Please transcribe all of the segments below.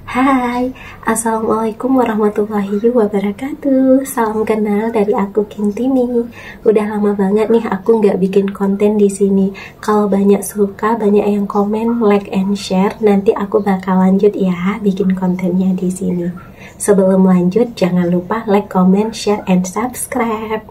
Hai, Assalamualaikum warahmatullahi wabarakatuh. Salam kenal dari aku Kintini. Udah lama banget nih aku nggak bikin konten di sini. Kalau banyak suka, banyak yang komen, like and share. Nanti aku bakal lanjut ya bikin kontennya di sini. Sebelum lanjut, jangan lupa like, comment, share, and subscribe.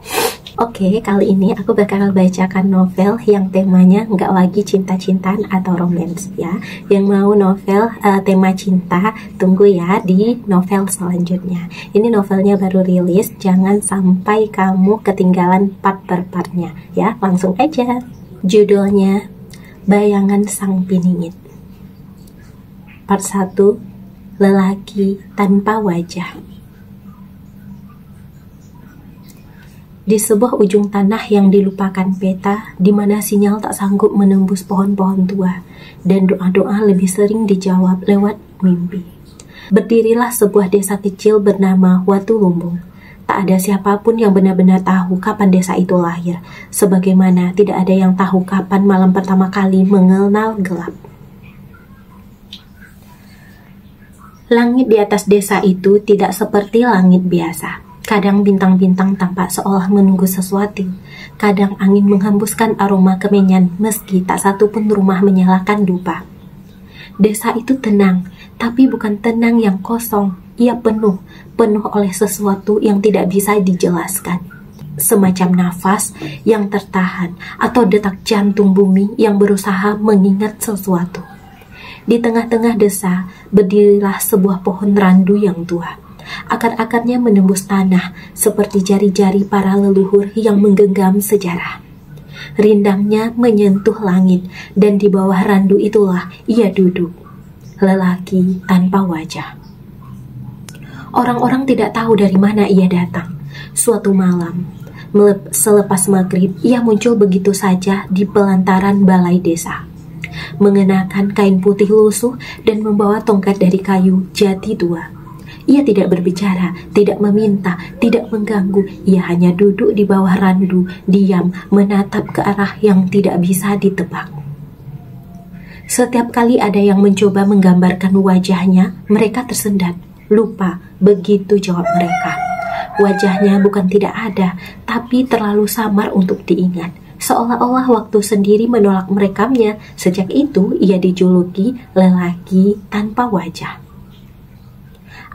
Oke, kali ini aku bakal bacakan novel yang temanya nggak lagi cinta-cintaan atau romance ya. Yang mau novel tema cinta, tunggu ya di novel selanjutnya. Ini novelnya baru rilis, jangan sampai kamu ketinggalan part per partnya ya. Langsung aja. Judulnya Bayangan Sang Piningit. Part 1, Lelaki Tanpa Wajah. Di sebuah ujung tanah yang dilupakan peta, di mana sinyal tak sanggup menembus pohon-pohon tua, dan doa-doa lebih sering dijawab lewat mimpi. Berdirilah sebuah desa kecil bernama Watu Lumbung. Tak ada siapapun yang benar-benar tahu kapan desa itu lahir, sebagaimana tidak ada yang tahu kapan malam pertama kali mengenal gelap. Langit di atas desa itu tidak seperti langit biasa. Kadang bintang-bintang tampak seolah menunggu sesuatu. Kadang angin menghembuskan aroma kemenyan meski tak satu pun rumah menyalakan dupa. Desa itu tenang, tapi bukan tenang yang kosong. Ia penuh oleh sesuatu yang tidak bisa dijelaskan. Semacam nafas yang tertahan atau detak jantung bumi yang berusaha mengingat sesuatu. Di tengah-tengah desa berdirilah sebuah pohon randu yang tua. Akar-akarnya menembus tanah seperti jari-jari para leluhur yang menggenggam sejarah. Rindangnya menyentuh langit dan di bawah randu itulah ia duduk. Lelaki tanpa wajah. Orang-orang tidak tahu dari mana ia datang. Suatu malam, selepas maghrib, ia muncul begitu saja di pelantaran balai desa. Mengenakan kain putih lusuh dan membawa tongkat dari kayu jati tua. Ia tidak berbicara, tidak meminta, tidak mengganggu. Ia hanya duduk di bawah randu, diam, menatap ke arah yang tidak bisa ditebak. Setiap kali ada yang mencoba menggambarkan wajahnya, mereka tersendat. Lupa, begitu jawab mereka. Wajahnya bukan tidak ada, tapi terlalu samar untuk diingat. Seolah-olah waktu sendiri menolak merekamnya. Sejak itu, ia dijuluki lelaki tanpa wajah.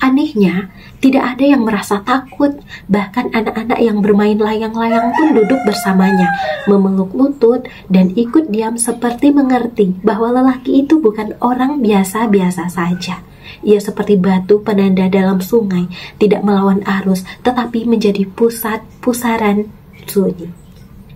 Anehnya, tidak ada yang merasa takut. Bahkan anak-anak yang bermain layang-layang pun duduk bersamanya, memeluk lutut dan ikut diam seperti mengerti bahwa lelaki itu bukan orang biasa-biasa saja. Ia seperti batu penanda dalam sungai, tidak melawan arus, tetapi menjadi pusat pusaran sunyi.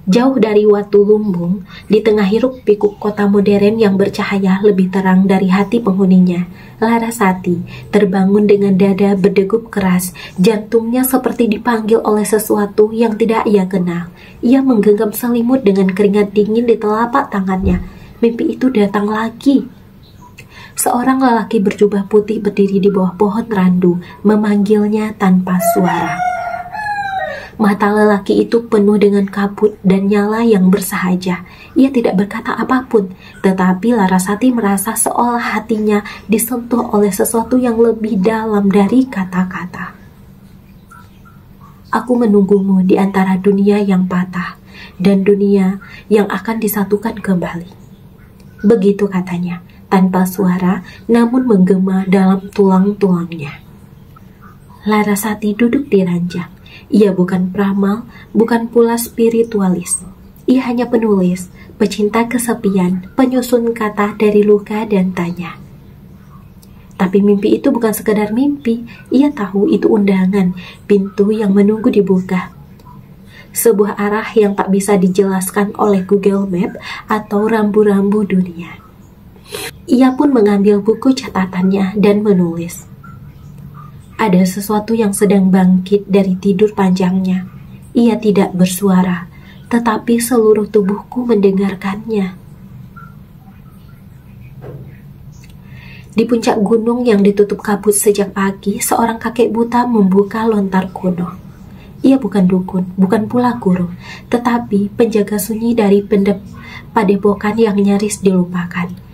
Jauh dari Watu Lumbung, di tengah hiruk pikuk kota modern yang bercahaya lebih terang dari hati penghuninya, Larasati terbangun dengan dada berdegup keras, jantungnya seperti dipanggil oleh sesuatu yang tidak ia kenal. Ia menggenggam selimut dengan keringat dingin di telapak tangannya. Mimpi itu datang lagi. Seorang lelaki berjubah putih berdiri di bawah pohon randu, memanggilnya tanpa suara. Mata lelaki itu penuh dengan kabut dan nyala yang bersahaja. Ia tidak berkata apapun, tetapi Larasati merasa seolah hatinya disentuh oleh sesuatu yang lebih dalam dari kata-kata. Aku menunggumu di antara dunia yang patah dan dunia yang akan disatukan kembali. Begitu katanya, tanpa suara namun menggema dalam tulang-tulangnya. Larasati duduk di ranjang. Ia bukan peramal, bukan pula spiritualis. Ia hanya penulis, pecinta kesepian, penyusun kata dari luka dan tanya. Tapi mimpi itu bukan sekedar mimpi. Ia tahu itu undangan, pintu yang menunggu dibuka. Sebuah arah yang tak bisa dijelaskan oleh Google Map atau rambu-rambu dunia. Ia pun mengambil buku catatannya dan menulis. Ada sesuatu yang sedang bangkit dari tidur panjangnya. Ia tidak bersuara, tetapi seluruh tubuhku mendengarkannya. Di puncak gunung yang ditutup kabut sejak pagi, seorang kakek buta membuka lontar kuno. Ia bukan dukun, bukan pula guru, tetapi penjaga sunyi dari padepokan yang nyaris dilupakan.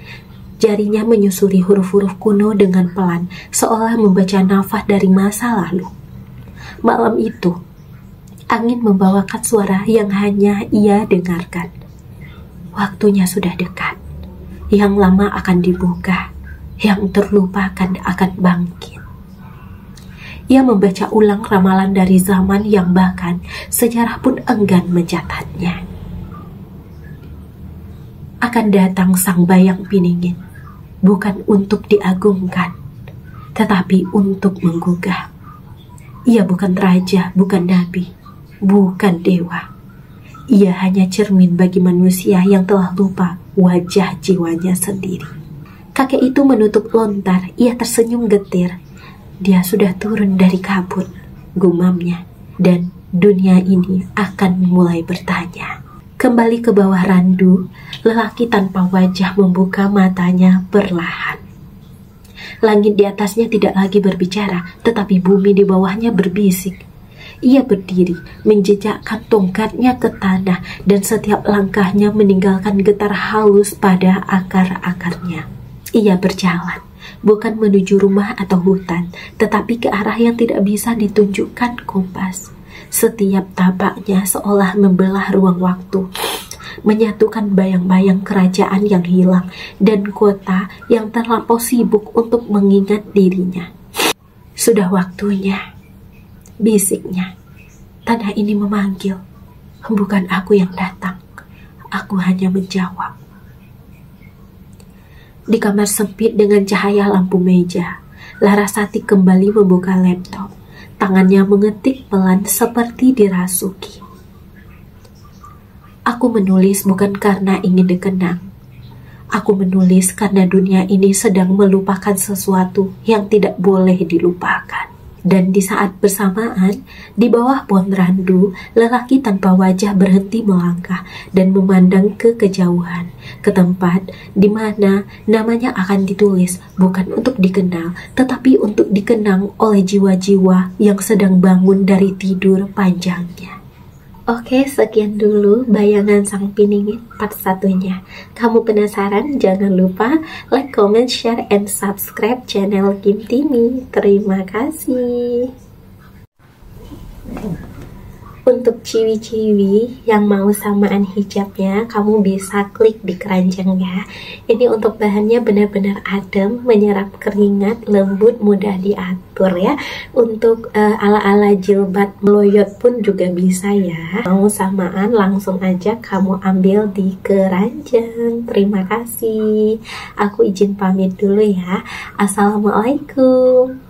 Jarinya menyusuri huruf-huruf kuno dengan pelan, seolah membaca nafas dari masa lalu. Malam itu, angin membawakan suara yang hanya ia dengarkan. Waktunya sudah dekat. Yang lama akan dibuka, yang terlupakan akan bangkit. Ia membaca ulang ramalan dari zaman yang bahkan sejarah pun enggan mencatatnya. Akan datang sang bayang piningin, bukan untuk diagungkan, tetapi untuk menggugah. Ia bukan raja, bukan nabi, bukan dewa. Ia hanya cermin bagi manusia yang telah lupa wajah jiwanya sendiri. Kakek itu menutup lontar, ia tersenyum getir. Dia sudah turun dari kabut, gumamnya, dan dunia ini akan mulai bertanya. Kembali ke bawah randu, lelaki tanpa wajah membuka matanya perlahan. Langit di atasnya tidak lagi berbicara, tetapi bumi di bawahnya berbisik. Ia berdiri, menjejakkan tongkatnya ke tanah, dan setiap langkahnya meninggalkan getar halus pada akar-akarnya. Ia berjalan, bukan menuju rumah atau hutan, tetapi ke arah yang tidak bisa ditunjukkan kompas. Setiap tapaknya seolah membelah ruang waktu, menyatukan bayang-bayang kerajaan yang hilang dan kota yang terlampau sibuk untuk mengingat dirinya. Sudah waktunya, bisiknya. Tanah ini memanggil, bukan aku yang datang, aku hanya menjawab. Di kamar sempit dengan cahaya lampu meja, Larasati kembali membuka laptop. Tangannya mengetik pelan seperti dirasuki. Aku menulis bukan karena ingin dikenang. Aku menulis karena dunia ini sedang melupakan sesuatu yang tidak boleh dilupakan. Dan di saat bersamaan, di bawah pohon randu, lelaki tanpa wajah berhenti melangkah dan memandang ke kejauhan, ke tempat di mana namanya akan ditulis bukan untuk dikenal, tetapi untuk dikenang oleh jiwa-jiwa yang sedang bangun dari tidur panjangnya. Oke, sekian dulu bayangan sang piningin part 1-nya. Kamu penasaran? Jangan lupa like, comment, share, and subscribe channel Kim Timi. Terima kasih. Untuk ciwi-ciwi yang mau samaan hijabnya, kamu bisa klik di keranjangnya. Ini untuk bahannya benar-benar adem, menyerap keringat, lembut, mudah diatur ya. Untuk ala-ala jilbab meloyot pun juga bisa ya. Mau samaan langsung aja kamu ambil di keranjang. Terima kasih. Aku izin pamit dulu ya. Assalamualaikum.